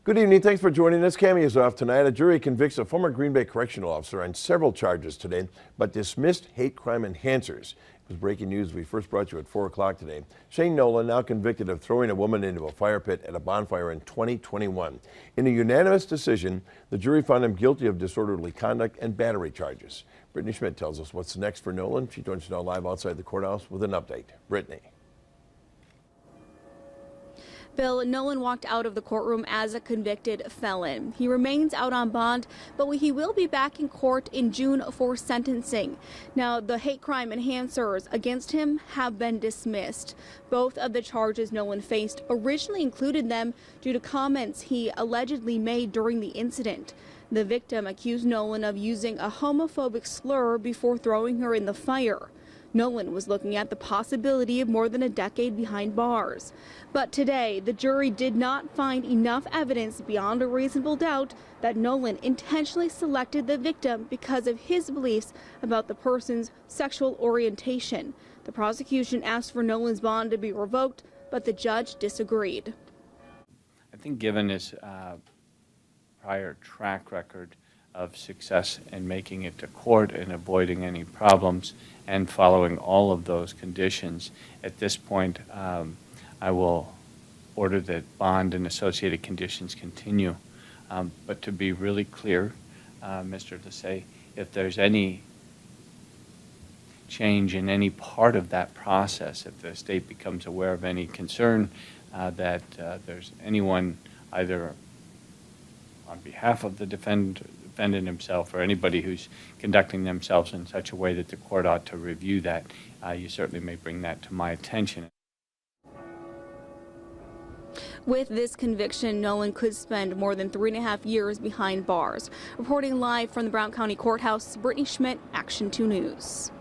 Good evening. Thanks for joining us. Cammy is off tonight. A jury convicts a former Green Bay correctional officer on several charges today, but dismissed hate crime enhancers. It was breaking news we first brought you at 4 o'clock today. Shane Nolan now convicted of throwing a woman into a fire pit at a bonfire in 2021. In a unanimous decision, the jury found him guilty of disorderly conduct and battery charges. Brittany Schmidt tells us what's next for Nolan. She joins us now live outside the courthouse with an update. Brittany. Bill, Nolan walked out of the courtroom as a convicted felon. He remains out on bond, but he will be back in court in June for sentencing. Now, the hate crime enhancers against him have been dismissed. Both of the charges Nolan faced originally included them due to comments he allegedly made during the incident. The victim accused Nolan of using a homophobic slur before throwing her in the fire. Nolan was looking at the possibility of more than a decade behind bars. But today, the jury did not find enough evidence beyond a reasonable doubt that Nolan intentionally selected the victim because of his beliefs about the person's sexual orientation. The prosecution asked for Nolan's bond to be revoked, but the judge disagreed. I think given his prior track record of success in making it to court and avoiding any problems and following all of those conditions, at this point I will order that bond and associated conditions continue. But to be really clear, Mr. Desai, if there's any change in any part of that process, if the state becomes aware of any concern that there's anyone either on behalf of the defendant himself or anybody who's conducting themselves in such a way that the court ought to review that, you certainly may bring that to my attention. With this conviction, Nolan could spend more than 3.5 years behind bars. Reporting live from the Brown County Courthouse, Brittany Schmidt, Action 2 News.